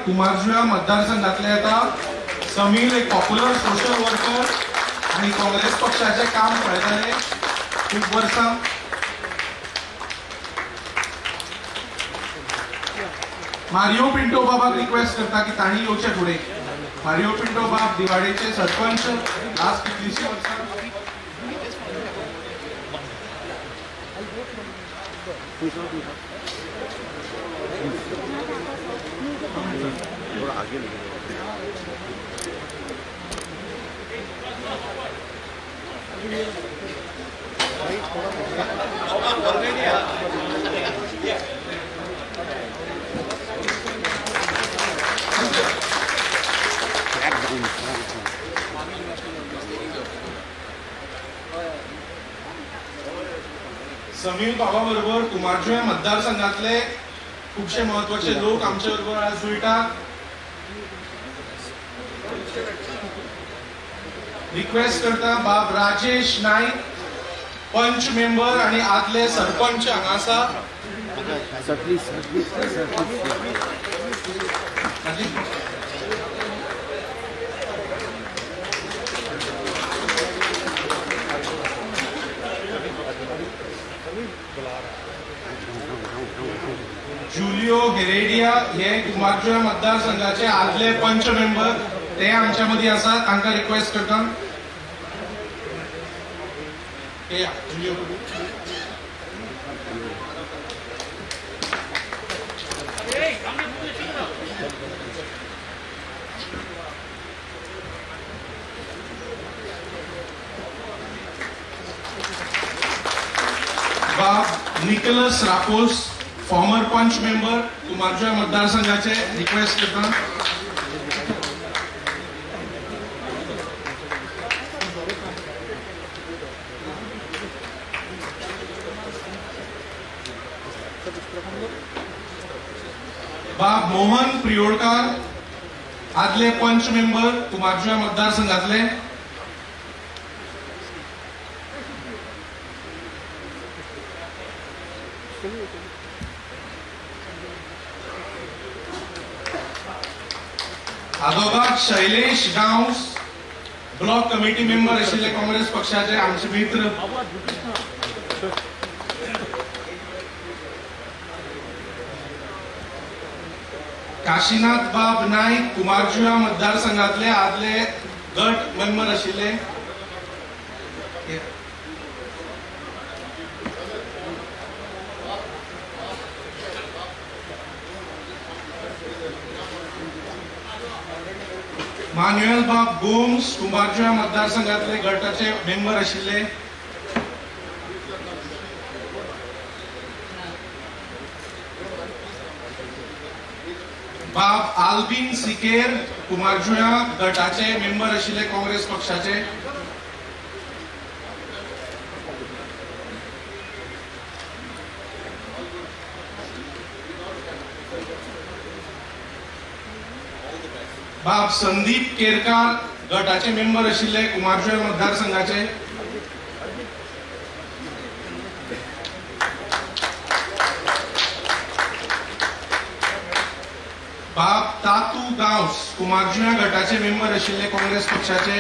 कुमारजुव्या मतदारसंघातले आता समीर एक पॉप्युलर सोशल वर्कर आणि काँग्रेस पक्षाचे काम पळयताले खूप वर्सां. मारियो पिंटो बाबाक रिक्वेस्ट करता की ताणी येवचे फुडें. मारियो पिंटो बाब दिवाडेचे सरपंच लास्ट कितलीशी वर्सां. आगे समीर बाबा बरोबर कुमारजुव्या मतदारसंघातले खूपशे महत्वाचे लोक आमचे बरोबर आज जुळटात. रिक्वेस्ट करता बाब राजेश नाईक पंच मेंबर आणि आदले सरपंच हांगा आसा. जुलियो हेरेडिया हे कुमारजुव्या मतदारसंघाचे आदले पंच मेंबर ते आमच्या मध्ये आसा. तांकां रिक्वेस्ट करता. जुलियो बाब निकोलस रापोस फॉर्मर पंच मेंबर कुमारजुव्या मतदारसंघाचे रिक्वेस्ट करता. बाब मोहन प्रियोडकार आदले पंच मेंबर कुमारजुव्या मतदारसंघातले. Adobag Shailesh Gawas block committee member आशिल्ले काँग्रेस पक्षाचे आमचे मित्र. काशीनाथ बाब नाईक कुमारजुव्या मतदारसंघातले आदले गट मेंबर आशिल्ले. मान्युएल बाब गोम्स कुमारजुव्या मतदारसंघातले गटाचे मेंबर आशिल्ले. बाब आल्बिन सिकेर कुमारजुव्या गटाचे मेंबर आशिल्ले काँग्रेस पक्षाचे. बाब संदीप केरकार गटाचे मेंबर आशिल्ले कुमारजुव्या मतदारसंघाचे. बाब तातू गांवस कुमारजुव्या गटाचे मेंबर आशिल्ले काँग्रेस पक्षाचे.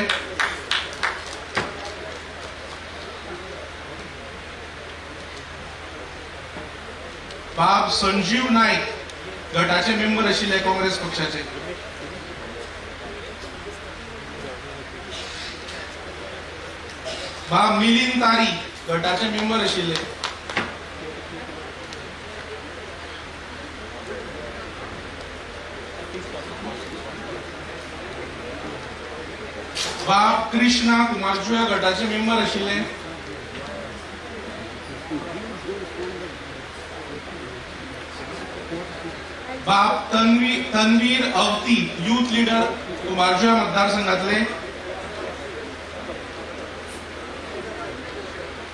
बाब संजीव नाईक गटाचे मेंबर आशिल्ले काँग्रेस पक्षाचे. बाब मिलिंद तारी गटाचे मेंबर आशिल्ले. बाब कृष्णा कुमारजुव्या गटाचे मेंबर आशिल्ले. बाब तन्वीर अवती यूथ लीडर कुमारजुव्या मतदारसंघातले.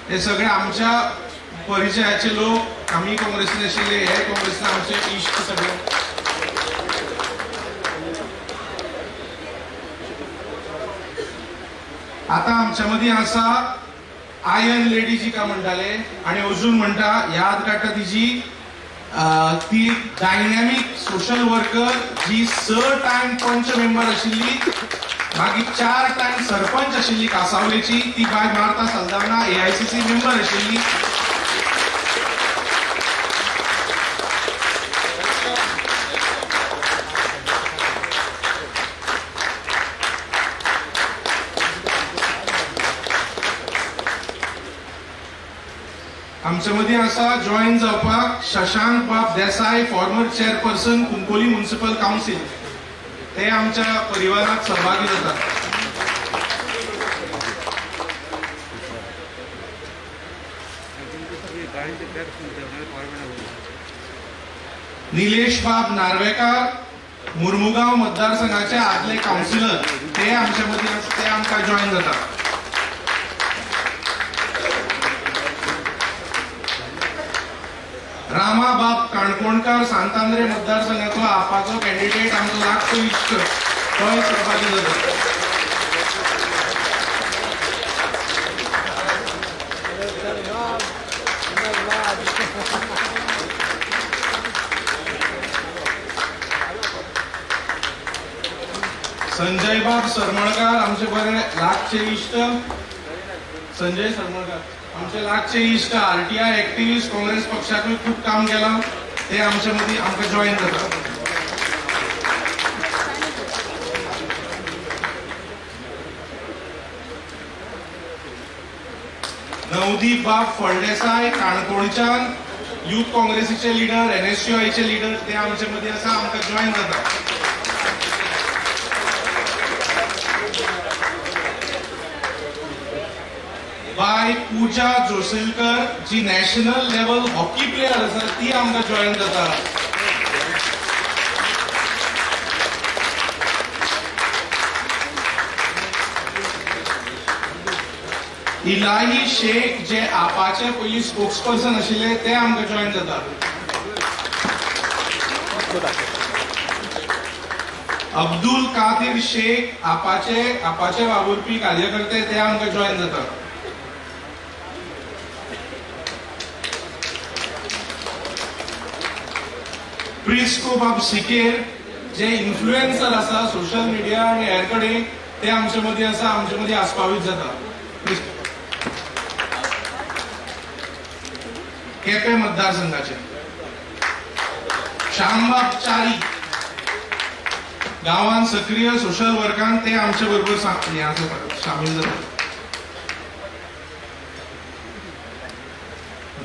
हे सगळे आमच्या परिचयाचे लोक. आम्ही काँग्रेसीन आशिल्ले, हे काँग्रेसीन आमचे इश्ट सगळे. आता आमच्या मध्ये आसा आयन लेडी जी का म्हणटाले आणि अजून म्हणटा याद काडटा तिजी ती डायनॅमिक सोशल वर्कर जी 6 टाइम पंच मेंबर आशिल्ली मागीर 4 टाइम सरपंच आशिल्ली कासावलेची ती बाय मार्ता सल्दाना AICC मेंबर आशिल्ली. आमच्या मदीं आसा जॉईन जावपाक शशांक बाब Desai, former chairperson Cuncolim municipal council. ते आमच्या परिवारात सहभागी जातात. निलेश बाब नार्वेकर मुर्मुगांव मतदारसंघाचे आदले काउन्सिलर ते आमच्या मदीं ते आमकां जॉईन जातात. रामा बाब काणकोणकार सांतांद्रे मतदारसंघाचो आपाचो कॅन्डिडेट आमचो लागतो इश्ट थंय सहभागी जाता. संजय बाब सरमळकार आमचे बरे लागचे इश्ट. संजय सरमळकार आमचे लागचे इश्ट RTI ऍक्टिव्हिस्ट काँग्रेस पक्षातूय खूप काम केलं. ते आमच्या मध्ये आमकां जॉईन जातात. नवदीप बाब फळदेसाय काणकोणच्यान युथ काँग्रेसीचे लिडर NSUIचे लिडर ते आमच्या मध्ये आसा आमकां जॉईन जातात. बाय पूजा जोसेलकर जी नॅशनल लेवल हॉकी प्लेयर आसा ती आमकां जॉईन जाता. इलाही शेख जे आपाचे पयलीं स्पोक्सपर्सन आशिल्ले ते आमकां जॉईन जाता. अब्दुल कादिर शेख आपाचे वावुरपी कार्यकर्ते ते आमकां जॉईन जातात. प्रिस्को बाब सिकेर जे इन्फ्लुएन्सर आसा सोशल मीडिया आणि हेर कडेन ते आमचे मध्ये आसा आमचे मध्ये आस्पावीत जाता. केपें मतदारसंघाचे श्यामबाब च्यारी गांवांत सक्रिय सोशल वर्कान ते आमचे बरोबर शामील जातात.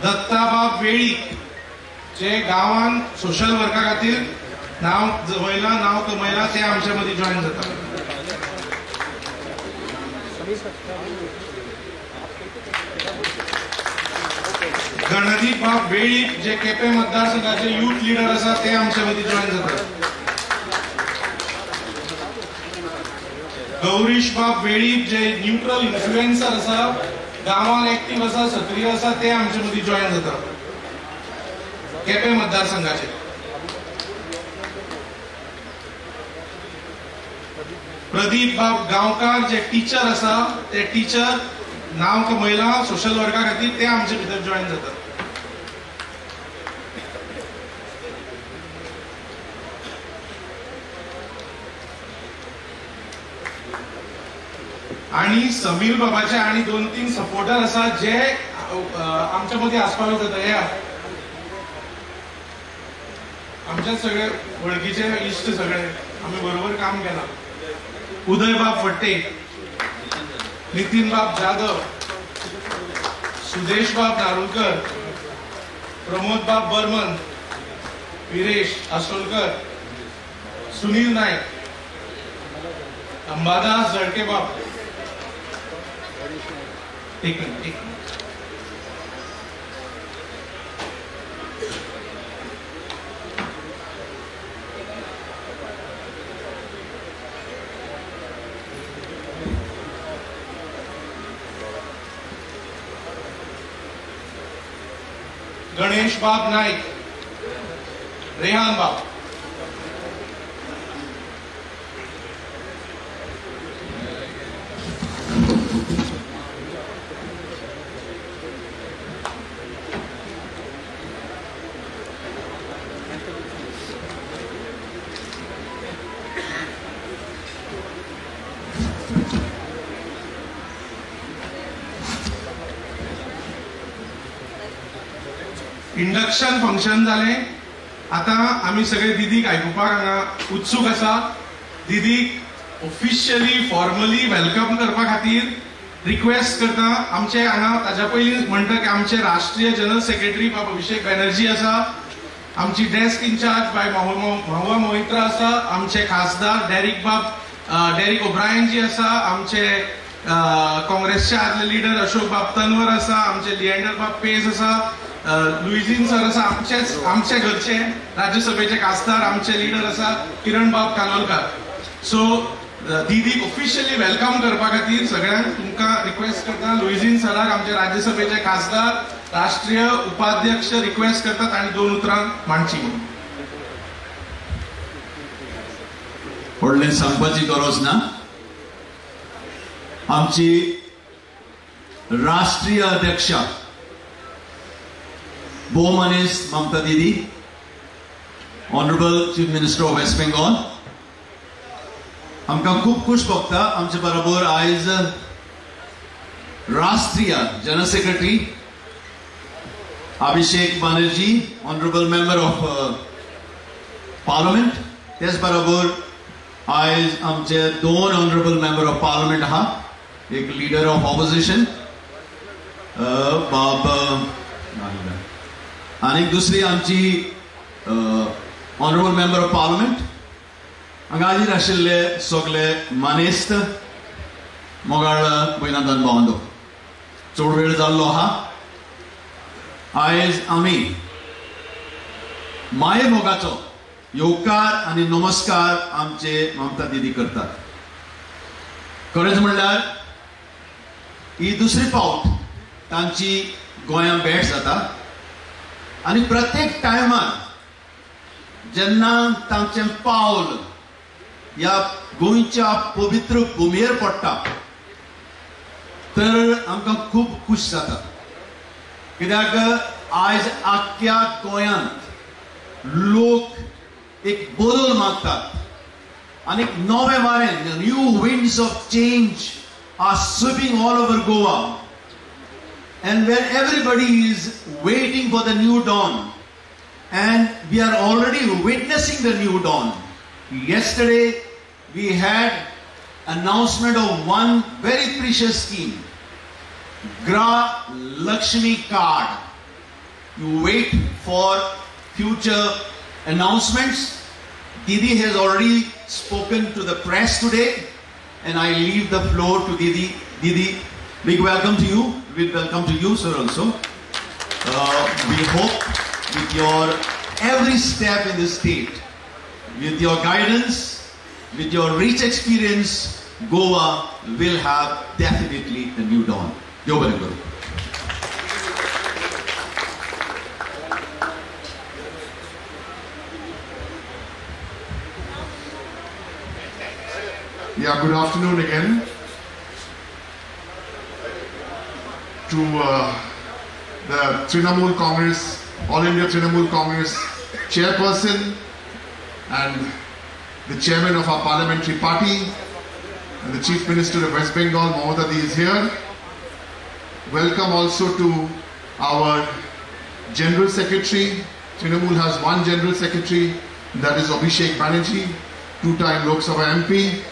दत्ताबाब वेळीक जे गांवांत सोशल वर्का खातीर नाव कमयला ते आमच्या मध्ये जॉईन जातात. गणदीप बाब वेळीक जे केपें मतदारसंघाचे युथ लिडर आसा ते आमच्या मध्ये जॉईन जातात. गौरीश बाब वेळीक जे न्यूट्रल इन्फ्लुएन्सर आसा गांवांत एक्टिव्ह आसा सक्रिय आसा ते आमच्या मध्ये जॉईन जातात. केपें मतदारसंघाचे प्रदीप बाब गांवकार जे टीचर आसा ते टीचर नाव कमयला सोशल वर्का खातीर ते आमचे भितर जॉईन जातात. आणि समीर बाबाचे आणि 2-3 सपोर्टर आसा जे आमच्या मध्ये आस्पावीत जाता. हे आमच्या सगळे वळखीचे इश्ट सगळे आम्ही बरोबर काम केला. उदय बाब फट्टे, नितीन बाब जाधव, सुदेश बाब नारुलकर, प्रमोद बाब बर्मन, विरेश आसोलकर, सुनील नाईक, अंबादास जळके बाब. एक मिनिट गणेश बाब नाईक, रेहान बाब. इंडक्शन फंक्शन जालें. आता आमी सगळे दिदीक आयकुपाक हांगा उत्सूक आसा. दिदीक ऑफिशियली फॉर्मली वेलकम करपा खातीर रिक्वेस्ट करता. आमचे हांगा ताज्या पयलीं म्हणटा की आमचे राष्ट्रीय जनरल सेक्रेटरी बाब अभिषेक बॅनर्जी आसा. आमची desk in charge bye Mahua Moitra आसा. आमचे खासदार डेरिक ओब्रायन जी आसा. आमचे काँग्रेसचे आदले लिडर अशोक बाब तन्वर आसा. आमचे लिएंडर बाब पेज आसा. लुईझीन सर आसा. आमचे घरचे राज्यसभेचे खासदार आमचे लिडर आसा किरण बाब कालोलकर. सो दीदीक ऑफिशियली वेलकम करपा खातीर सगळ्यांक तुमकां रिक्वेस्ट करता. लुईझीन सराक आमचे राज्यसभेचे खासदार राष्ट्रीय उपाध्यक्ष रिक्वेस्ट करतात आणि 2 उतरां मांडची म्हणून. व्हडलें सांगपाची गरज ना. आमची राष्ट्रीय अध्यक्षा भोवमनीस Mamata Didi, honourable chief minister of West Bengal, आमकां खूब खुश भोगता. आमचे बरोबर आयज राष्ट्रीय general secretary Abhishek Banerjee, honourable member of parliament. तेच बरोबर आयज आमचे 2 ऑनरेबल मेंबर ऑफ पार्लमेंट आहा. एक लीडर ऑफ ऑपोजिशन बाब आनी दुसरी आमची ऑनरेबल मेंबर ऑफ पार्लमेंट. हांगा हाजीर आशिल्ले सगळे मानेस्त मोगाळ भयणां भावंडो, चड वेळ जाल्लो आहा. आयज आमी माये मोगाचो येवकार आनी नमस्कार आमचे ममता दीदी करतात. खरेंच म्हणल्यार ही दुसरी फावट तांची गोंयां भेट जाता आनी प्रत्येक टायमार जेन्ना तांचें पावल ह्या गोंयच्या पवित्र भुमीर पडटा तर आमकां खूब खूश जाता. कित्याक आयज आख्ख्या गोंयांत लोक एक बदल मागतात आनी एक नवे वारें, new winds of change are sweeping all over Goa, and where everybody is waiting for the new dawn, and we are already witnessing the new dawn. Yesterday we had announcement of one very precious scheme, Gra Lakshmi card. You wait for future announcements. Didi has already spoken to the press today, and I leave the floor to Didi. Didi, big welcome to you. Big welcome to you, sir, also. We hope with your every step in the state, with your guidance, with your rich experience, Goa will have definitely a new dawn. Yo very good. Yeah, good afternoon again to the Trinamool Congress, All India Trinamool Congress chairperson and the chairman of our parliamentary party and the Chief Minister of West Bengal, Mamata Didi is here. Welcome also to our General Secretary. Trinamool has one General Secretary, that is Abhishek Banerjee, 2-time Lok Sabha MP.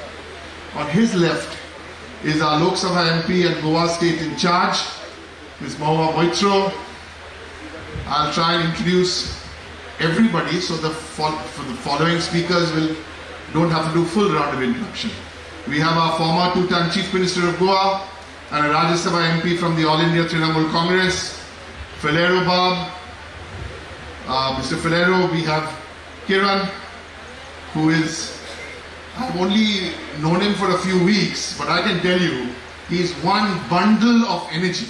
On his left is our Lok Sabha MP and Goa State in charge, Ms. Mahua Moitra. I'll try and introduce everybody so the following speakers don't have to do full round of introduction. We have our former 2-time Chief Minister of Goa and a Rajya Sabha MP from the All India Trinamool Congress, Falero Bab. Mr. Falero, we have Kiran, who is, I've only known him for a few weeks, but I can tell you, he's one bundle of energy.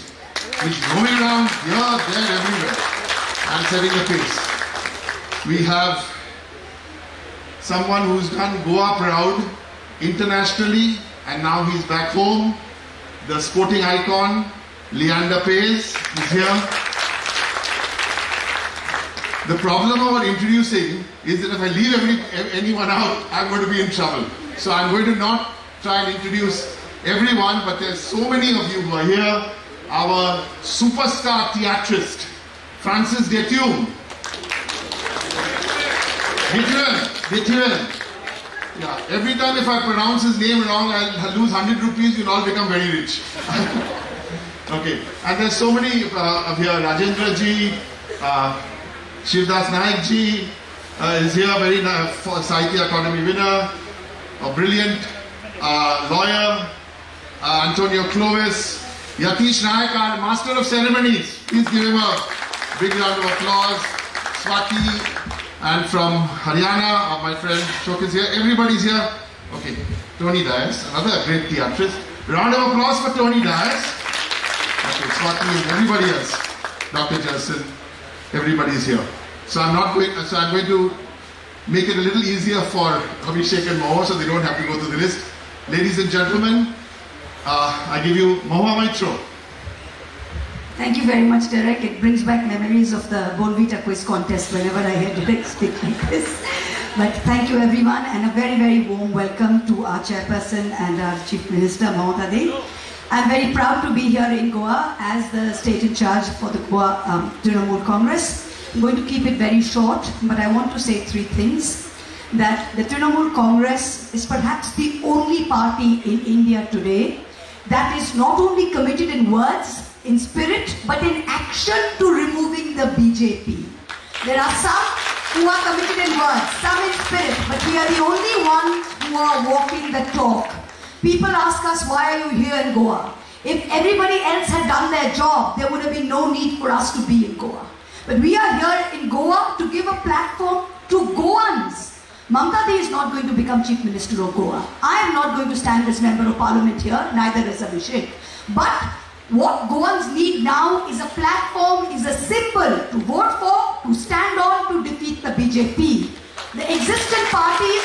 He's roaming around here, there, everywhere, and setting the pace. We have someone who's done Goa proud internationally, and now he's back home. The sporting icon, Leander Paes, is here. The problem about introducing is that if I leave anyone out, I'm going to be in trouble. So I'm going to not try and introduce everyone, but there's so many of you who are here. Our superstar theatrist Francis Detium. Yeah, every time if I pronounce his name wrong, I'll lose 100 rupees, you'll all become very rich. Okay, and there's so many here, Rajendra ji, Shivdas Naik ji is here, very Sahitya Academy winner, a brilliant lawyer, Antonio Clovis, Yatish Naik, our master of ceremonies. Please give him a big round of applause. Swati, and from Haryana, my friend Shok is here. Everybody's here. Okay, Tony Dias, another great theatrist. Round of applause for Tony Dias. Okay, Swati and everybody else. Dr. Jerson, everybody's here. So I'm going to make it a little easier for Abhishek and Moho so they don't have to go through the list. Ladies and gentlemen, I give you Moha Maitro. Thank you very much, Derek. It brings back memories of the Bonvita quiz contest whenever I hear Derek speak like this. But thank you everyone, and a very, very warm welcome to our chairperson and our Chief Minister, Mamata Dee. I'm very proud to be here in Goa as the state in charge for the Goa Trinamool Congress. I'm going to keep it very short, but I want to say three things. That the Trinamool Congress is perhaps the only party in India today that is not only committed in words, in spirit, but in action to removing the BJP. There are some who are committed in words, some in spirit, but we are the only ones who are walking the talk. People ask us, why are you here in Goa? If everybody else had done their job, there would have been no need for us to be in Goa. But we are here in Goa to give a platform to Goans. Mamata Dee is not going to become Chief Minister of Goa. I am not going to stand as Member of Parliament here, neither is Abhishek. But what Goans need now is a platform, is a symbol to vote for, to stand on, to defeat the BJP. The existing parties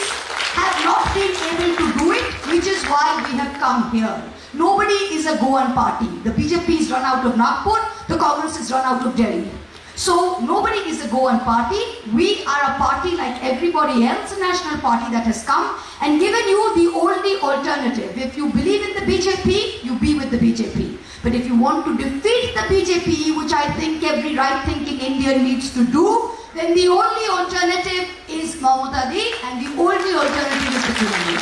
have not been able to do it, which is why we have come here. Nobody is a Goan party. The BJP is run out of Nagpur, the Congress is run out of Delhi. So nobody is a Goan party. We are a party like everybody else, a national party that has come and given you the only alternative. If you believe in the BJP, you be with the BJP. But if you want to defeat the BJP, which I think every right-thinking Indian needs to do, then the only alternative is Mamata Dee, and the only alternative is the Trinamool.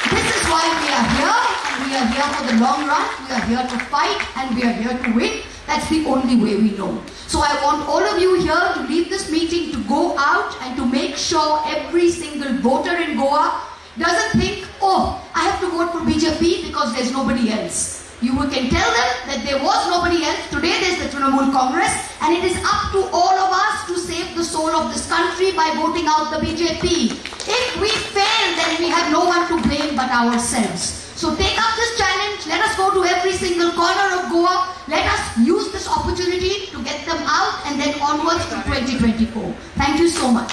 This is why we are here, and we are here for the long run. We are here to fight, and we are here to win. That's the only way we know. So I want all of you here to leave this meeting to go out and to make sure every single voter in Goa doesn't think, oh, I have to vote for BJP because there's nobody else. You can tell them that there was nobody else. Today there's the Trinamool Congress, and it is up to all of us to save the soul of this country by voting out the BJP. If we fail, then we have no one to blame but ourselves. So take up this challenge. Let us go to every single corner of Goa. Let us use this opportunity to get them out and then onwards to 2024. Thank you so much.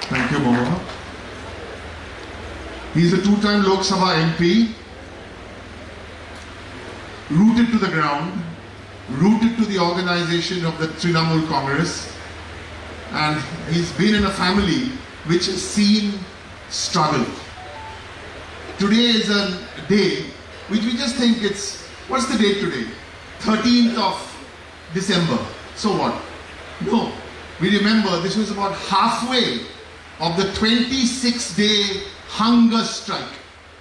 Thank you, Moha. He's a two-time Lok Sabha MP, rooted to the ground, rooted to the organization of the Trinamool Congress, and he's been in a family which has seen struggle. Today is a day which we just think it's, what's the date today? 13th of December. So what? No. We remember this was about halfway of the 26-day hunger strike.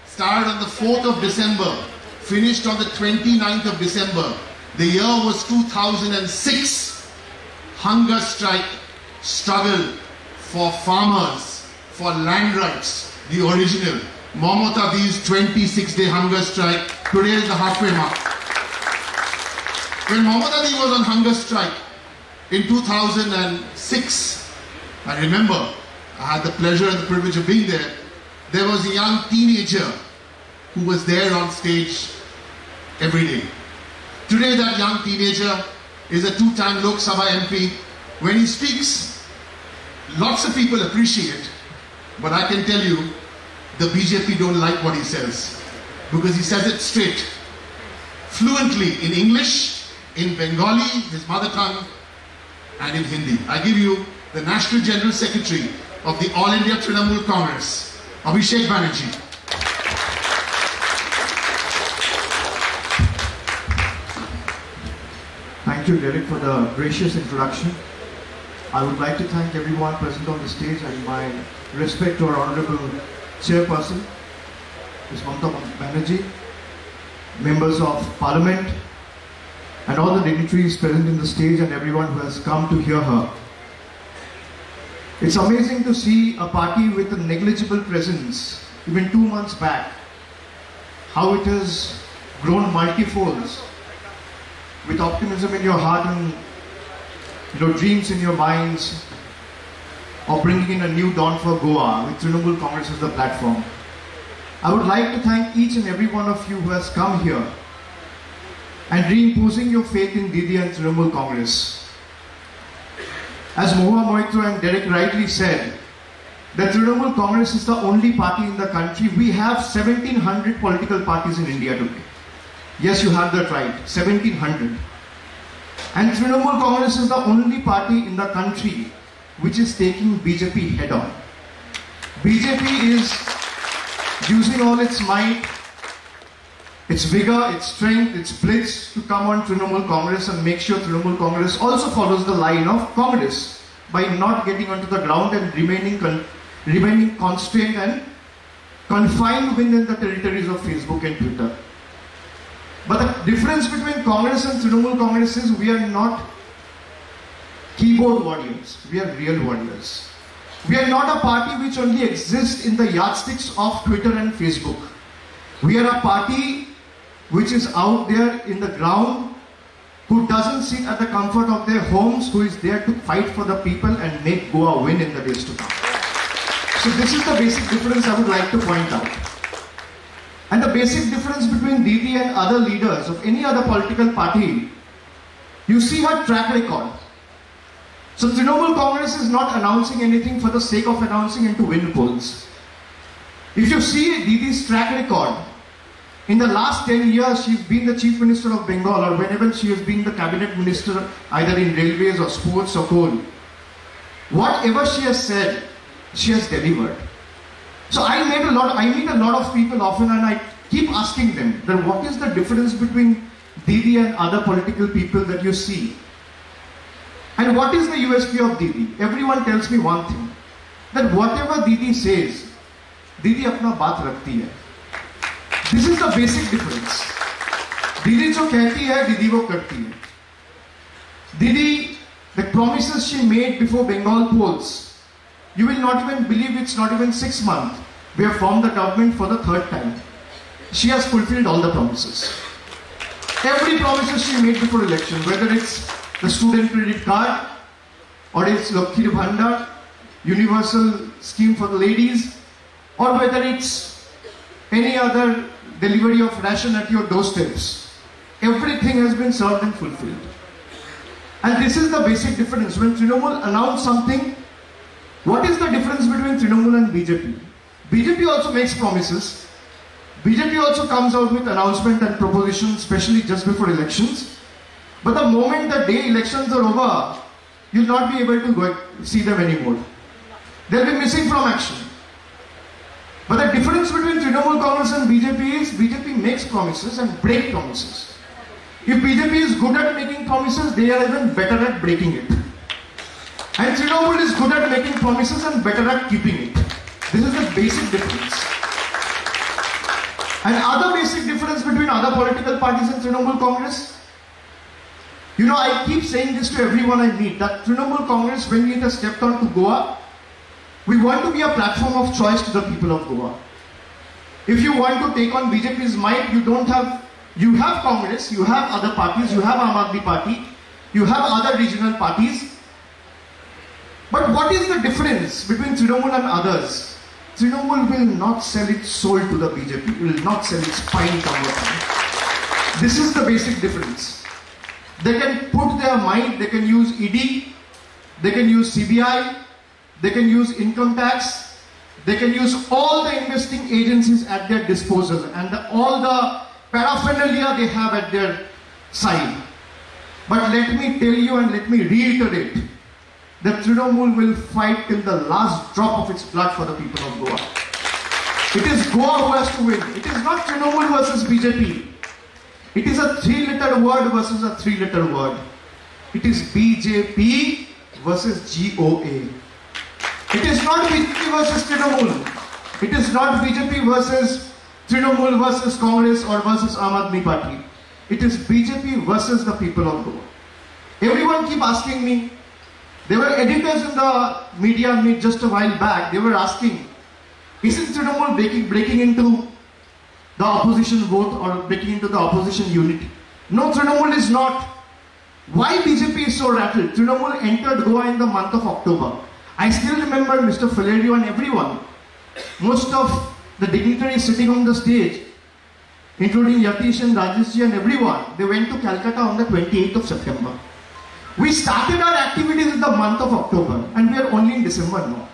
Started on the 4th of December, finished on the 29th of December. The year was 2006. Hunger strike, struggle for farmers, for land rights, the original. Mamata Dee's 26-day hunger strike. Today is the halfway mark. When Mamata Dee was on hunger strike in 2006, I remember, I had the pleasure and the privilege of being there. There was a young teenager who was there on stage every day. Today that young teenager is a two-time Lok Sabha MP. When he speaks, lots of people appreciate, but I can tell you, the BJP don't like what he says, because he says it straight, fluently in English, in Bengali, his mother tongue, and in Hindi. I give you the National General Secretary of the All India Trinamool Congress, Abhishek Banerjee. Thank you, Derek, for the gracious introduction. I would like to thank everyone present on the stage and my respect to our Honorable Chairperson, Ms. Mamata Banerjee, members of Parliament, and all the dignitaries present in the stage and everyone who has come to hear her. It's amazing to see a party with a negligible presence, even 2 months back, how it has grown multifolds, with optimism in your heart and dreams in your minds, or bringing in a new dawn for Goa with Trinamool Congress as the platform. I would like to thank each and every one of you who has come here and reimposing your faith in Didi and Trinamool Congress. As Mohua Moitra and Derek rightly said, the Trinamool Congress is the only party in the country. We have 1700 political parties in India today. Yes, you have that right, 1700. And Trinamool Congress is the only party in the country which is taking BJP head on. BJP is using all its might, its vigor, its strength, its blitz to come on Trinamool Congress and make sure Trinamool Congress also follows the line of Congress by not getting onto the ground and remaining constrained and confined within the territories of Facebook and Twitter. But the difference between Congress and Trinamool Congress is we are not keyboard warriors, we are real warriors. We are not a party which only exists in the yardsticks of Twitter and Facebook. We are a party which is out there in the ground, who doesn't sit at the comfort of their homes, who is there to fight for the people and make Goa win in the days to come. So this is the basic difference I would like to point out. And the basic difference between Didi and other leaders of any other political party, you see her track record. So Trinamool Congress is not announcing anything for the sake of announcing and to win polls. If you see Didi's track record, in the last 10 years, she's been the Chief Minister of Bengal, or whenever she has been the Cabinet Minister, either in railways or sports or coal. Whatever she has said, she has delivered. So I meet a lot of people often, and I keep asking them that what is the difference between Didi and other political people that you see? And what is the USP of Didi? Everyone tells me one thing, that whatever Didi says, Didi apna baat rakhti hai. This is the basic difference. Didi jo kehti hai, Didi wo karti hai. Didi, the promises she made before Bengal polls, you will not even believe it's not even 6 months. We have formed the government for the 3rd time. She has fulfilled all the promises. Every promises she made before election, whether it's the student credit card, or it's Lakshmi Bhandar, universal scheme for the ladies, or whether it's any other delivery of ration at your doorsteps. Everything has been served and fulfilled. And this is the basic difference. When Trinamool announced something, what is the difference between Trinamool and BJP? BJP also makes promises. BJP also comes out with announcement and propositions, especially just before elections. But the moment the day elections are over, you'll not be able to go see them anymore. They'll be missing from action. But the difference between Trinamool Congress and BJP is BJP makes promises and breaks promises. If BJP is good at making promises, they are even better at breaking it. And Trinamool is good at making promises and better at keeping it. This is the basic difference. And other basic difference between other political parties and Trinamool Congress, I keep saying this to everyone I meet, that Trinamool Congress, when we have stepped on to Goa, we want to be a platform of choice to the people of Goa. If you want to take on BJP's might, you have Congress, you have other parties, you have Aam Aadmi Party, you have other regional parties. But what is the difference between Trinamool and others? Trinamool will not sell its soul to the BJP, it will not sell its spine to our. This is the basic difference. They can put their might, they can use ED, they can use CBI, they can use income tax, they can use all the investing agencies at their disposal and all the paraphernalia they have at their side. But let me tell you and let me reiterate that Trinamool will fight till the last drop of its blood for the people of Goa. It is Goa who has to win. It is not Trinamool versus BJP. It is a 3-letter word versus a 3-letter word. It is BJP versus GOA. It is not BJP versus Trinamool. It is not BJP versus Trinamool versus Congress or versus Aam Aadmi Party. It is BJP versus the people of Goa. Everyone keep asking me. There were editors in the media meet just a while back. They were asking, isn't Trinamool breaking into the opposition vote or breaking into the opposition unity? No, Trinamool is not. Why BJP is so rattled? Trinamool entered Goa in the month of October. I still remember Mr. Valerio and everyone. Most of the dignitaries sitting on the stage, including Yatish and Rajeshji and everyone, they went to Calcutta on the 28th of September. We started our activities in the month of October and we are only in December now.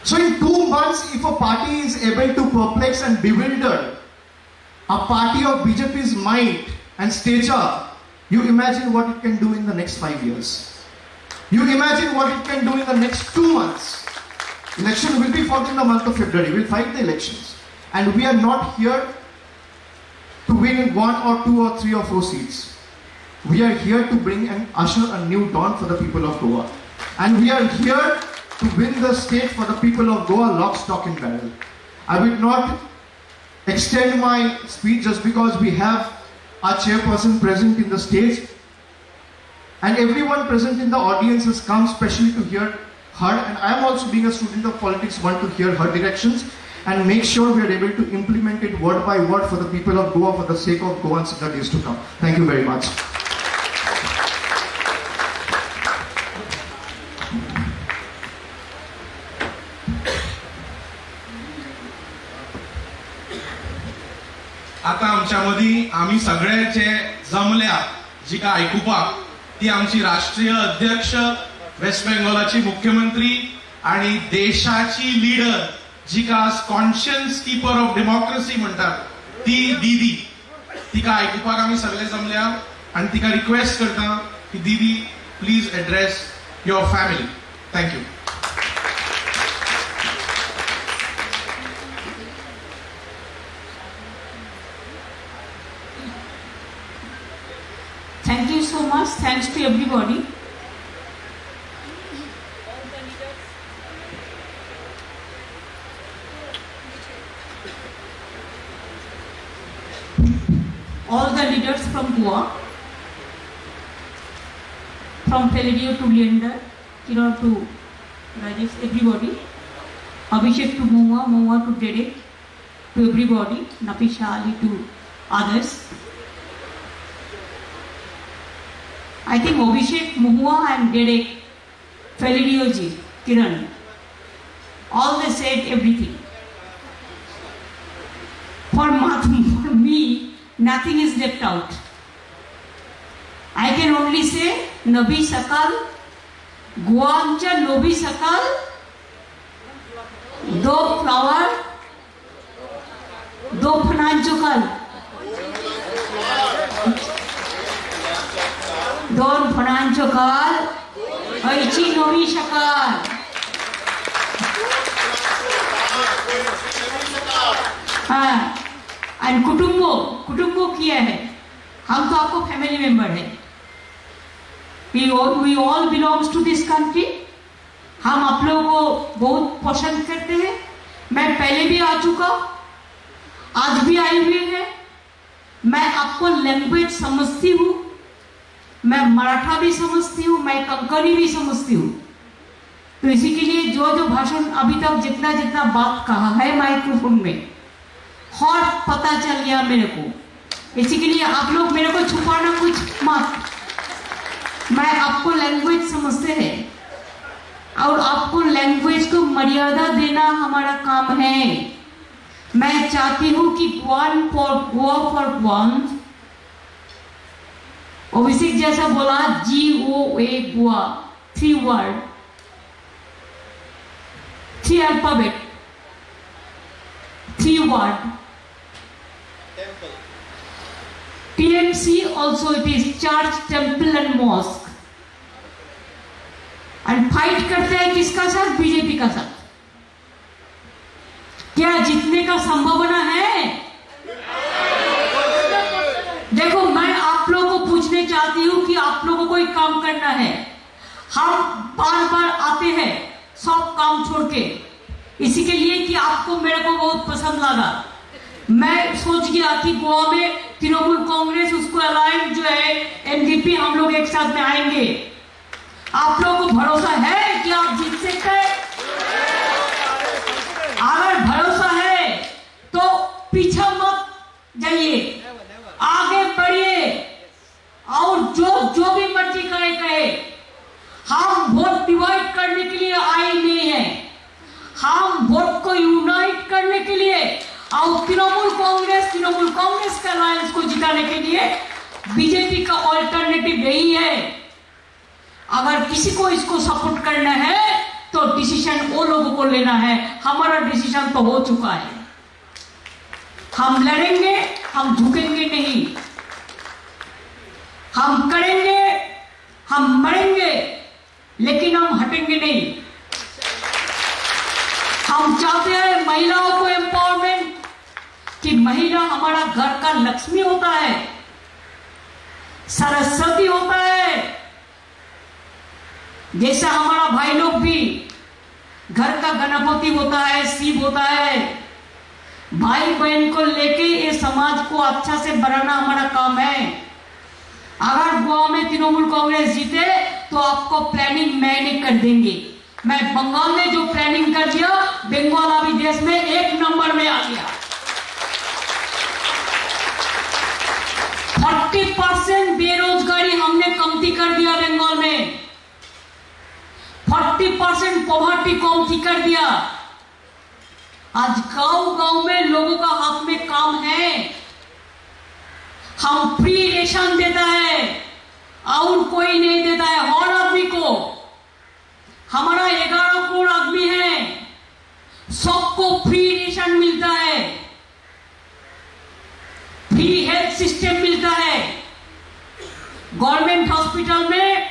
So in 2 months, if a party is able to perplex and bewilder a party of BJP's might and stature, you imagine what it can do in the next 5 years. You imagine what it can do in the next 2 months. Election will be fought in the month of February. We'll fight the elections. And we are not here to win 1 or 2 or 3 or 4 seats. We are here to bring and usher a new dawn for the people of Goa. And we are here to win the state for the people of Goa, lock, stock and barrel. I will not extend my speech just because we have our chairperson present in the stage. And everyone present in the audience has come specially to hear her. And I am also, being a student of politics, want to hear her directions and make sure we are able to implement it word by word for the people of Goa, for the sake of Goans in the days to come. Thank you very much. आता आमच्या मदी आम्ही सगळे जे जमल्या जी का आयकुपाक ती आमची राष्ट्रीय अध्यक्ष, वेस्ट बेंगॉलाची मुख्यमंत्री आणि देशाची लीडर जी का कॉन्शियन्स कीपर ऑफ डेमोक्रेसी म्हणतात ती दीदी, तिका आयकुपाक आम्ही सगळे जमल्या आणि तिका रिक्वेस्ट करता की दीदी please address your family. Thank you. Thank you so much. Thanks to everybody. All the leaders from Goa, from Valerio to Leander, Kiran to Rajesh, everybody. Abhishek to Moa, Moa to Derek, to everybody, Napisha Ali to others. I think Abhishek, Mohua and Derek, Valerio ji, Kiran, all they said everything. For me, nothing is left out. I can only say, Nabi Sakal, Goamcha Nobi Sakal, Do flower, Do Phananchokal. दोन फणांचो काल हयची नवी सकाळ. हाँ, और कुटुंबो किया है. हम तो आपको फैमिली मेंबर है. We all belongs to this country. हम आप लोगों को बहुत पसंद करते हैं. मैं पहले भी आ चुका, आज भी आई हुई है. मैं आपको लैंग्वेज समझती हूँ, मैं मराठा भी समझती हूँ, मैं कंकड़ी भी समझती हूँ. तो इसी के लिए जो भाषण अभी तक जितना बात कहा है माइक्रोफोन में, और पता चल गया मेरे को. इसी के लिए आप लोग मेरे को छुपाना कुछ मत. मैं आपको लैंग्वेज समझते हैं और आपको लैंग्वेज को मर्यादा देना हमारा काम है. मैं चाहती हूँ कि one for Goa for one. Abhishek जैसा बोला GOA Goa, 3 word, 3 alphabet, 3 word. TMC also it is church, temple and mosque. and fight करते हैं किसका साथ? बीजेपी का साथ. क्या जीतने का संभावना है? देखो मैं आप लोगों को पूछने चाहती हूँ कि कोई काम करना है। हम बार बार आते हैं सब काम छोड़ के, इसी के लिए कि आपको मेरे को बहुत पसंद लगा। मैं सोच गया कि गोवा में तृणमूल कांग्रेस उसको अलायंस जो है एनडीपी, हम लोग एक साथ में आएंगे। आप लोगों को भरोसा है कि आप जीत सकते हैं? अगर भरोसा है तो पीछे मत जाइए, आगे बढ़िए और जो भी मर्जी कहे। हम वोट डिवाइड करने के लिए आए नहीं है, हम वोट को यूनाइट करने के लिए और तृणमूल कांग्रेस का अलायंस को जिताने के लिए। बीजेपी का ऑल्टरनेटिव यही है। अगर किसी को इसको सपोर्ट करना है तो डिसीजन वो लोगों को लेना है, हमारा डिसीजन तो हो चुका है। हम लड़ेंगे, हम झुकेंगे नहीं, हम करेंगे, हम मरेंगे, लेकिन हम हटेंगे नहीं। हम चाहते हैं महिलाओं को एम्पावरमेंट, कि महिला हमारा घर का लक्ष्मी होता है, सरस्वती होता है। जैसा हमारा भाई लोग भी घर का गणपति होता है, शिव होता है। भाई बहन को लेके ये समाज को अच्छा से बढ़ाना हमारा काम है। अगर गोवा में तृणमूल कांग्रेस जीते तो आपको प्लानिंग मैंने कर देंगे। मैं बंगाल में जो प्लानिंग कर दिया, बंगाल अभी देश में 1 नंबर में आ गया। 40% बेरोजगारी हमने कमती कर दिया बंगाल में, 40% पॉवर्टी कमती कर दिया। आज गांव में लोगों का हाथ में काम है। हम फ्री रेशन देता है और कोई नहीं देता है हर आदमी को। हमारा 11 करोड़ आदमी है, सबको फ्री रेशन मिलता है, फ्री हेल्थ सिस्टम मिलता है। गवर्नमेंट हॉस्पिटल में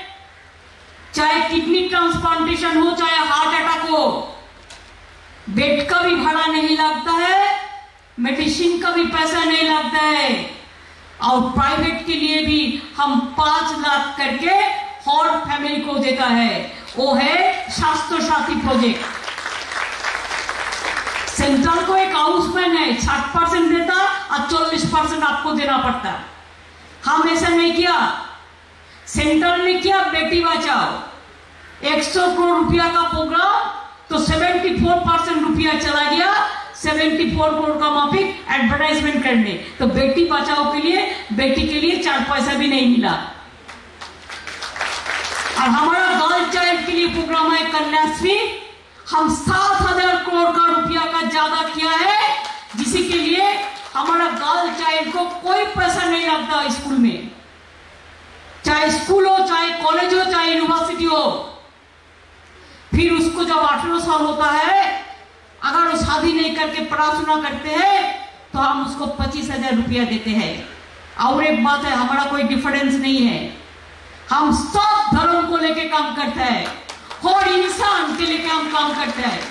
चाहे किडनी ट्रांसप्लांटेशन हो, चाहे हार्ट अटैक हो, बेड का भी भाड़ा नहीं लगता है, मेडिसिन का भी पैसा नहीं लगता है। और प्राइवेट के लिए भी हम 5 लाख करके हर फैमिली को देता है। वो है स्वास्थ्य साथी प्रोजेक्ट। सेंट्रल को एक हाउसमैन है, 60% देता और 40% आपको देना पड़ता। हम ऐसा नहीं किया। सेंट्रल ने किया बेटी बचाओ, 100 करोड़ रुपया का प्रोग्राम, तो 74% रुपया चला गया 74 करोड़ का माफिक एडवर्टाइजमेंट करने। तो बेटी बचाओ के लिए, बेटी के लिए 4 पैसा भी नहीं मिला। और हमारा गर्ल चाइल्ड के लिए प्रोग्राम है कन्याश्री, हम 7,000 करोड़ का रुपया का ज्यादा किया है, जिसी के लिए हमारा गर्ल चाइल्ड को कोई पैसा नहीं लगता स्कूल में, चाहे स्कूल हो, चाहे कॉलेज हो, चाहे यूनिवर्सिटी हो। फिर उसको जब 18 साल होता है, अगर वो शादी नहीं करके पढ़ाशुना करते हैं तो हम उसको 25,000 रुपया देते हैं। और एक बात है, हमारा कोई डिफरेंस नहीं है, हम सब धर्म को लेके काम करते हैं, हर इंसान के लेके हम काम करते हैं,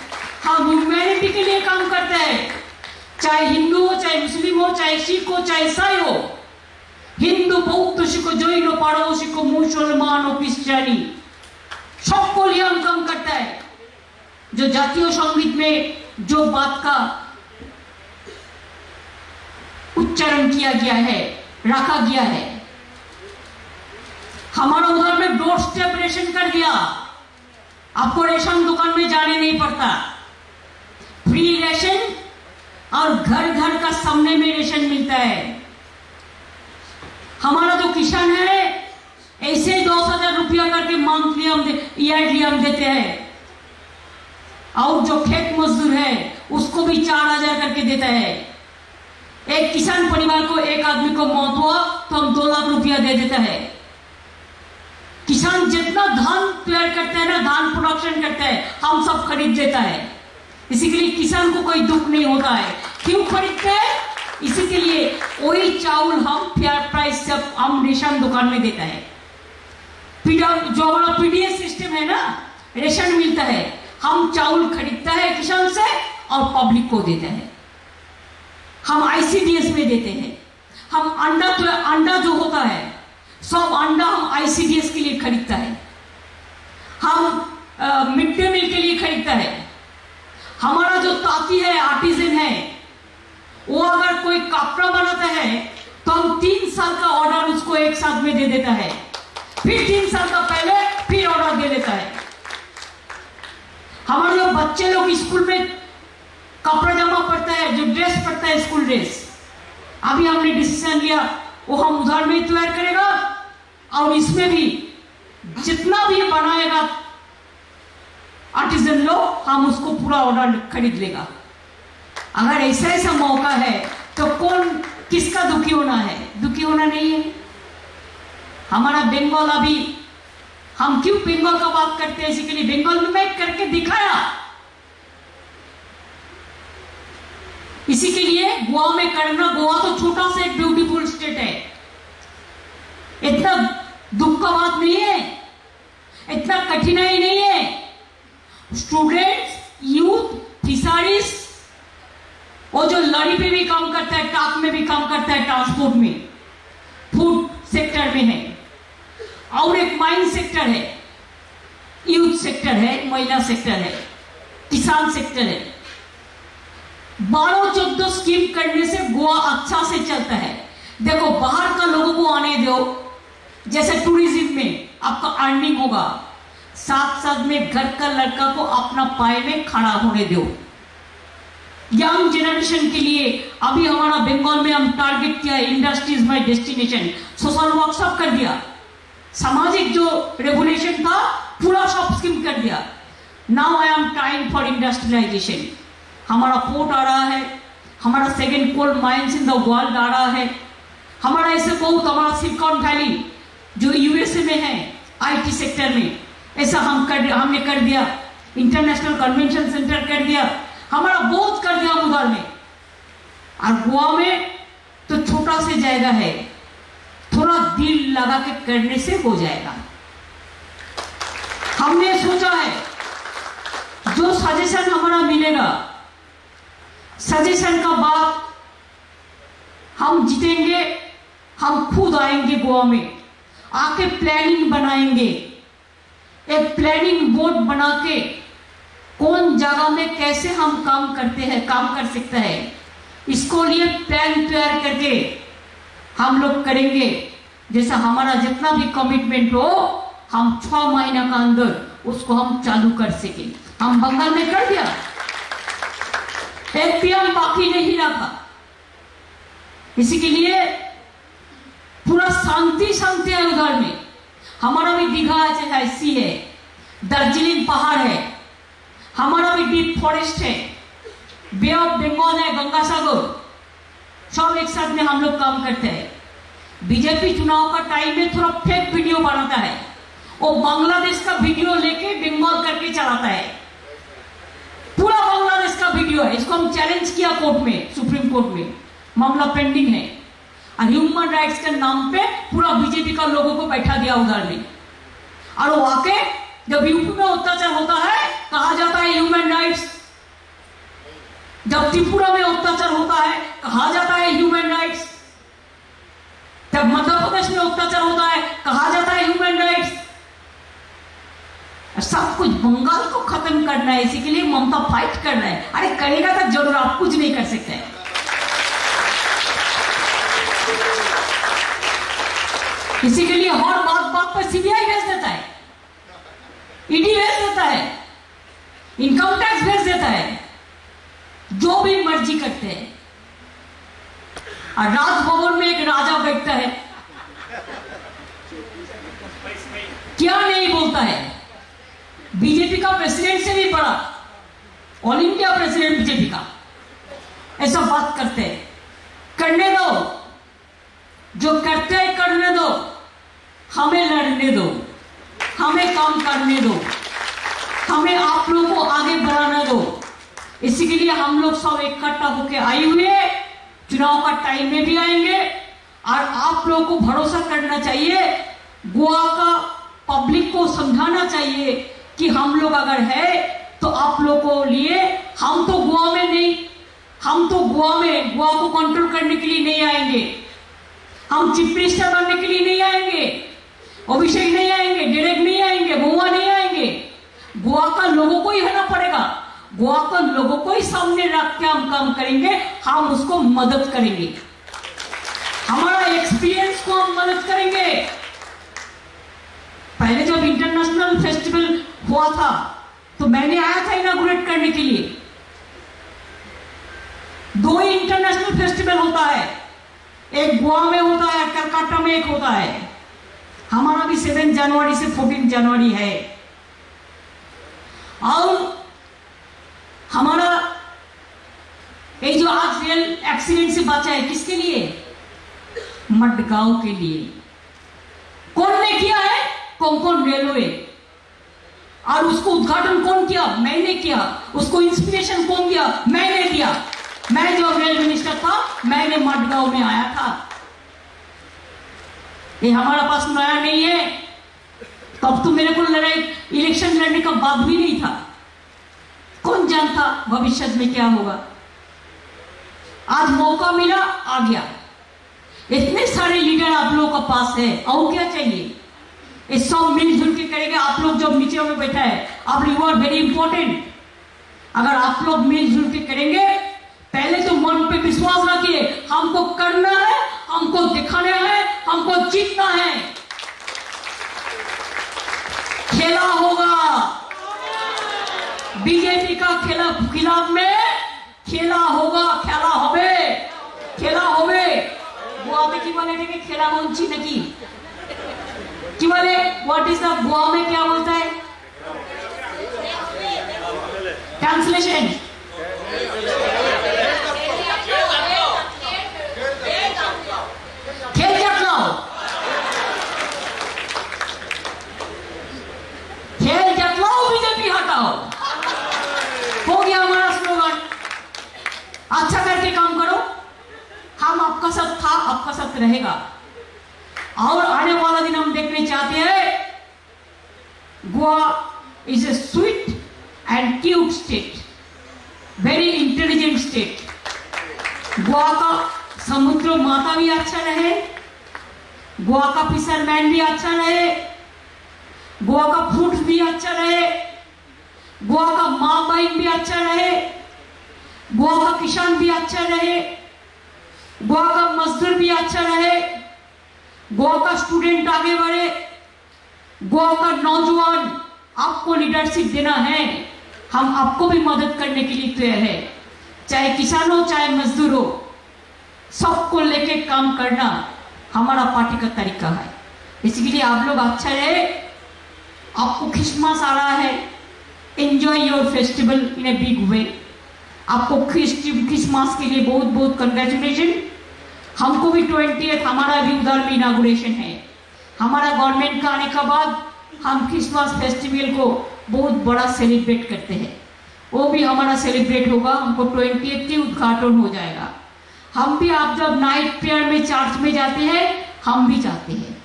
हम ह्यूमैनिटी के लिए काम करते हैं। चाहे हिंदू हो, चाहे मुस्लिम हो, चाहे सिख हो, चाहे ईसाई हो, हिंदू, बौद्ध, सिख, जैन हो, पारसी हो, मुसलमान हो, क्रिश्चियनी, सबको लिए हम काम करता है। जो जातीय संगीत में जो बात का उच्चारण किया गया है, रखा गया है, हमारा उधर में डोर स्टेप रेशन कर दिया। आपको रेशन दुकान में जाने नहीं पड़ता, फ्री रेशन, और घर घर का सामने में रेशन मिलता है। हमारा जो किसान है ऐसे 10,000 रुपया करके मंथली हम ईयरली हम देते हैं। और जो खेत मजदूर है उसको भी 4,000 करके देता है। एक किसान परिवार को, एक आदमी को मौत हुआ तो हम 2 लाख रुपया दे देता है। किसान जितना धान तैयार करता है ना, धान प्रोडक्शन करता है, हम सब खरीद देता है। इसी के लिए किसान को कोई दुख नहीं होता है। क्यों खरीदते हैं? इसी के लिए वही चावल हम फेयर प्राइस से हम रेशन दुकान में देता है। जो हमारा पीडीएस सिस्टम है ना, रेशन मिलता है, हम चावल खरीदता है किसान से और पब्लिक को देता है। हम आईसीडीएस में देते हैं। हम अंडा जो होता है सब अंडा हम ICDS के लिए खरीदता है, हम मिड डे मील के लिए खरीदता है। हमारा जो ताती है, आर्टिजन है, वो अगर कोई कपड़ा बनाता है तो हम 3 साल का ऑर्डर उसको एक साथ में दे देता है, फिर 3 साल का पहले फिर ऑर्डर दे देता है। हमारे जो बच्चे लोग स्कूल में कपड़ा जमा पड़ता है, जो ड्रेस पड़ता है, स्कूल ड्रेस, अभी हमने डिसीजन लिया वो हम उधार में तैयार करेगा और इसमें भी जितना भी बनाएगा आर्टिजन लोग, हम उसको पूरा ऑर्डर खरीद लेगा। अगर ऐसा ऐसा मौका है तो कौन किसका दुखी होना है? दुखी होना नहीं है। हमारा बंगाल, अभी हम क्यों बंगाल का बात करते हैं, इसी के लिए बंगाल में मैं करके दिखाया। इसी के लिए गोवा में करना, गोवा तो छोटा सा एक ब्यूटीफुल स्टेट है, इतना दुख का बात नहीं है, इतना कठिनाई नहीं है। स्टूडेंट्स, यूथ, फिशरीज, वो जो लड़ी पे भी काम करता है, टाक में भी काम करता है, ट्रांसपोर्ट में, फूड सेक्टर में है, और एक माइन सेक्टर है, यूथ सेक्टर है, महिला सेक्टर है, किसान सेक्टर है। 12-14 स्कीम करने से गोवा अच्छा से चलता है। देखो, बाहर का लोगों को आने दो, जैसे टूरिज्म में आपका अर्निंग होगा, साथ साथ में घर का लड़का को अपना पाए में खड़ा होने दो। यंग जनरेशन के लिए अभी हमारा बंगाल में हम टारगेट किया, industries my destination, social workshop कर दिया, सामाजिक जो रेगुलेशन था पूरा सब स्कीम कर दिया। Now I am trying for industrialisation. हमारा पोर्ट आ रहा है, हमारा second coal mines in the world आ रहा है, हमारा ऐसे बहुत, हमारा सिलिकॉन वैली जो USA में है IT सेक्टर में, ऐसा हमने कर दिया, इंटरनेशनल कन्वेंशन सेंटर कर दिया, हमारा बहुत कर दिया उधर में। और गोवा में तो छोटा से जाएगा है, थोड़ा दिल लगा के करने से हो जाएगा। हमने सोचा है जो सजेशन हमारा मिलेगा, सजेशन का बाद हम जीतेंगे, हम खुद आएंगे गोवा में, आके प्लानिंग बनाएंगे, एक प्लानिंग बोर्ड बना के कौन जगह में कैसे हम काम करते हैं, काम कर सकते हैं, इसको लिए प्लान तैयार करके हम लोग करेंगे। जैसा हमारा जितना भी कमिटमेंट हो, हम 6 महीना का अंदर उसको हम चालू कर सके। हम बंगाल में कर दिया, एक भी हम बाकी नहीं रखा। इसी के लिए पूरा शांति शांति है उधर में। हमारा भी दीघा है, सी है, दार्जिलिंग पहाड़ है, हमारा भी डीप फॉरेस्ट है, बे ऑफ बंगाल है, गंगा सागर, सब एक साथ में हम लोग काम करते हैं। बीजेपी चुनाव का टाइम में थोड़ा फेक वीडियो बनाता है, वो बांग्लादेश का वीडियो लेके बंगाल करके चलाता है, पूरा बांग्लादेश का वीडियो है। इसको हम चैलेंज किया कोर्ट में, सुप्रीम कोर्ट में, मामला पेंडिंग है। और ह्यूमन राइट्स के नाम पे पूरा बीजेपी का लोगों को बैठा दिया उधर में। और वो आके जब यूपी में अत्याचार होता है कहा जाता है ह्यूमन राइट्स, जब त्रिपुरा में अत्याचार होता है कहा जाता है ह्यूमन राइट्स, जब मध्य प्रदेश में अत्याचार होता है कहा जाता है ह्यूमन राइट्स। सब कुछ बंगाल को खत्म करना है, इसी के लिए ममता फाइट कर रहा है। अरे करेगा तो जरूर, आप कुछ नहीं कर सकते। इसी के लिए हर बात पर CBI भेज देता है, ED भेज देता है, इनकम टैक्स भेज देता है, जो भी मर्जी करते हैं। और राजभवन में एक राजा बैठता है, क्या नहीं बोलता है। बीजेपी का प्रेसिडेंट से भी बड़ा, ऑल इंडिया प्रेसिडेंट बीजेपी का, ऐसा बात करते हैं। करने दो, जो करते हैं करने दो, हमें लड़ने दो, हमें काम करने दो, हमें आप लोगों को आगे बढ़ाने दो। इसी के लिए हम लोग सब इकट्ठा होकर आए हुए, चुनाव का टाइम में भी आएंगे। और आप लोगों को भरोसा करना चाहिए, गोवा का पब्लिक को समझाना चाहिए कि हम लोग अगर है तो आप लोगों को लिए, हम तो गोवा में नहीं, हम तो गोवा को कंट्रोल करने के लिए नहीं आएंगे, हम चीफ मिनिस्टर बनने के लिए नहीं आएंगे, अभिषेक नहीं आएंगे, डेरेक नहीं आएंगे, गोवा नहीं आएंगे। गोवा का लोगों को ही होना पड़ेगा, गोवा का लोगों को ही सामने रख के हम काम करेंगे, हम उसको मदद करेंगे, हमारा एक्सपीरियंस को हम मदद करेंगे। पहले जब इंटरनेशनल फेस्टिवल हुआ था तो मैंने आया था इनॉग्रेट करने के लिए। 2 ही इंटरनेशनल फेस्टिवल होता है, एक गोवा में होता है, कलकत्ता में एक होता है। हमारा भी 7 जनवरी से 14 जनवरी है। और हमारा ये जो आज रेल एक्सीडेंट से बचा है किसके लिए? मडगांव के लिए। कौन ने किया है? कोंकण रेलवे। और उसको उद्घाटन कौन किया? मैंने किया। उसको इंस्पिरेशन कौन दिया? मैंने दिया। मैं जो रेल मिनिस्टर था मैंने मडगांव में आया था। ये हमारा पास नया नहीं है, तब तो मेरे को लड़ाई इलेक्शन लड़ने का बात भी नहीं था। कौन जानता भविष्य में क्या होगा। आज मौका मिला, आ गया। इतने सारे लीडर आप लोगों का पास है, और क्या चाहिए? ये सब मिलजुल के करेंगे। आप लोग जब नीचे में बैठा है, आप यू आर वेरी इंपॉर्टेंट। अगर आप लोग मिलजुल के करेंगे, पहले तो मन पे विश्वास रखिए, हमको करना है, हमको दिखाना है, हमको जीतना है। खेला होगा बीजेपी का खिलाफ में, खेला होगा, खेला होबे, खेला होबे। गोवा में की बोले थे खेला होंची नकी कि बोले व्हाट इज द गोवा में क्या बोलता है? ट्रांसलेशन खेल जतलाओ, खेल जतलाओ, बीजेपी हटाओ। हो गया हमारा स्लोगन। अच्छा करके काम करो, हम आपका साथ था, आपका साथ रहेगा। और आने वाला दिन हम देखने चाहते हैं, Goa is a sweet and cute state, very intelligent state. Goa का समुद्र माता भी अच्छा रहे, गोवा का फिशरमैन भी अच्छा रहे, गोवा का फूड भी अच्छा रहे, गोवा का माँ बहन भी अच्छा रहे, गोवा का किसान भी अच्छा रहे, गोवा का मजदूर भी अच्छा रहे, गोवा का स्टूडेंट आगे बढ़े, गोवा का नौजवान। आपको लीडरशिप देना है, हम आपको भी मदद करने के लिए तैयार है। चाहे किसान हो, चाहे मजदूर हो, सबको लेके काम करना हमारा पार्टी का तरीका है। इसके लिए आप लोग अच्छा रहे। आपको क्रिसमस आ रहा है, enjoy your festival in a big way. आपको क्रिसमस के लिए बहुत बहुत कंग्रेचुलेशन। हमको भी 20th हमारा भी उधर भी इनागुरेशन है। हमारा गवर्नमेंट का आने के बाद हम क्रिसमस फेस्टिवल को बहुत बड़ा सेलिब्रेट करते हैं, वो भी हमारा सेलिब्रेट होगा। हमको 20th की उद्घाटन हो जाएगा। हम भी, आप जब नाइट प्रेयर में चर्च में जाते हैं, हम भी जाते हैं।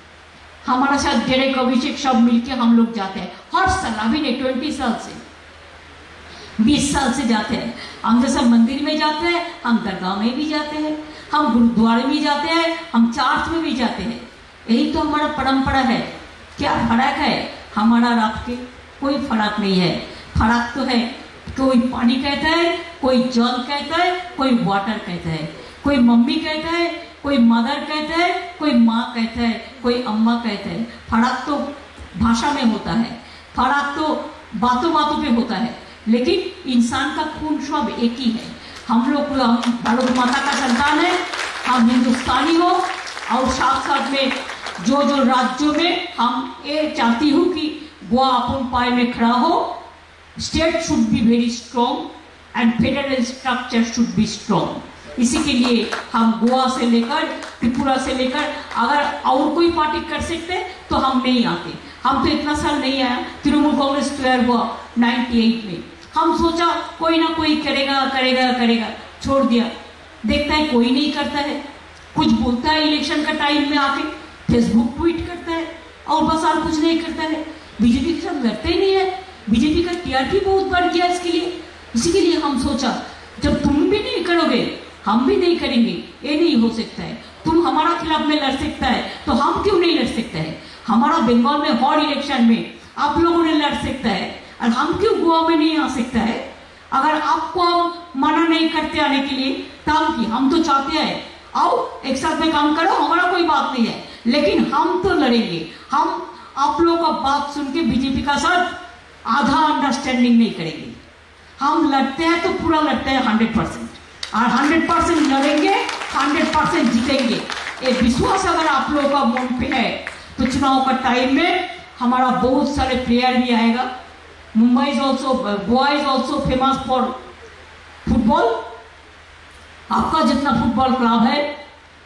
हमारा साथ डेरेक, अभिषेक सब मिलके हम लोग जाते हैं हर साल। अभी नहीं, 20 साल से, 20 साल से जाते हैं। हम जैसा मंदिर में जाते हैं, हम दरगाह में भी जाते हैं, हम गुरुद्वारे में जाते हैं, हम चर्च में भी जाते हैं। यही तो हमारा परंपरा है। क्या फर्क है हमारा और आपके? कोई फर्क नहीं है। फर्क तो है, कोई पानी कहता है, कोई जल कहता है, कोई वाटर कहता है, कोई मम्मी कहता है, कोई मदर कहता है, कोई माँ कहता है, कोई अम्मा कहता है। फर्क तो भाषा में होता है, फर्क तो बातों बातों पे होता है, लेकिन इंसान का खून सब एक ही है। हम लोग, हम भारत माता का संतान है, हम हिंदुस्तानी हो। और साथ साथ में जो जो राज्यों में हम ये चाहती हूँ कि गोवा अपन पाए में खड़ा हो। State should be very strong and federal structure should be strong. इसी के लिए हम गोवा से लेकर त्रिपुरा से लेकर, अगर और कोई पार्टी कर सकते तो हम नहीं आते। हम तो इतना साल नहीं आया। तृणमूल कांग्रेस तैयार हुआ 98 में। हम सोचा कोई ना कोई करेगा करेगा करेगा, छोड़ दिया। देखता है कोई नहीं करता है। कुछ बोलता है इलेक्शन का टाइम में आके, फेसबुक ट्वीट करता है और बस और कुछ नहीं करता है। बीजेपी के साथ लड़ते ही नहीं है। बीजेपी का टीआरपी बहुत बढ़ गया इसके लिए। इसी के लिए हम सोचा जब तुम भी नहीं करोगे हम भी नहीं करेंगे, ये नहीं हो सकता है। तुम हमारा खिलाफ में लड़ सकता है तो हम क्यों नहीं लड़ सकते हैं? हमारा बंगाल में हर इलेक्शन में आप लोगों ने लड़ सकता है और हम क्यों गोवा में नहीं आ सकता है? अगर आपको हम मना नहीं करते आने के लिए तब की हम तो चाहते हैं आओ एक साथ में काम करो, हमारा कोई बात नहीं है, लेकिन हम तो लड़ेंगे। हम आप लोगों का बात सुन के बीजेपी का साथ आधा अंडरस्टैंडिंग नहीं करेंगे। हम लड़ते हैं तो पूरा लड़ते हैं 100% और 100% लड़ेंगे, 100% जीतेंगे। ये विश्वास अगर आप लोगों का मन पे है तो चुनाव का टाइम में हमारा बहुत सारे प्लेयर भी आएगा। Mumbai is also, Goa is also famous for football. आपका जितना फुटबॉल क्लब है,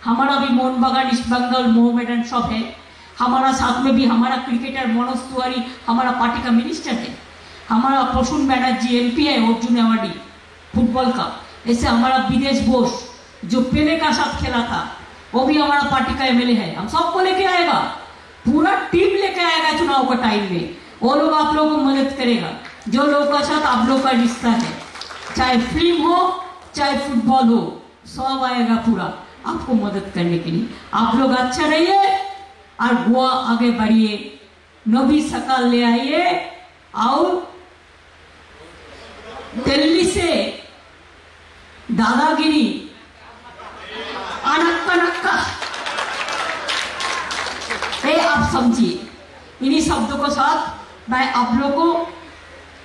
हमारा भी मोहन बागान, ईस्ट बंगाल, मोहम्मडन सब है। हमारा साथ में भी हमारा क्रिकेटर मनोज तिवारी हमारा पार्टी का मिनिस्टर है। हमारा प्रसून बैनर्जी एमपी है अर्जुन अवार्डी फुटबॉल का। ऐसे हमारा विदेश बोस जो पेले का साथ खेला था वो भी हमारा पार्टी का एमएलए है। हम सबको लेके आएगा, पूरा टीम लेके आएगा चुनाव का टाइम में। वो लोग आप लोगों को मदद करेगा, जो लोगों का साथ आप लोग का रिश्ता है, चाहे फिल्म हो चाहे फुटबॉल हो, सब आएगा पूरा आपको मदद करने के लिए। आप लोग अच्छा रहिए और गोवा आगे बढ़िए, नवी शक्ल ले आइए और दिल्ली से दादागिरी अनक्का नक्का आप समझिए। इन्हीं शब्दों के साथ मैं आप लोगों को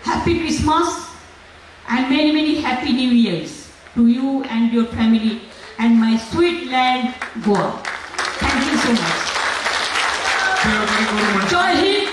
happy Christmas and many happy new years to you and your family and my sweet land Goa. Thank you so much. Jai Hind.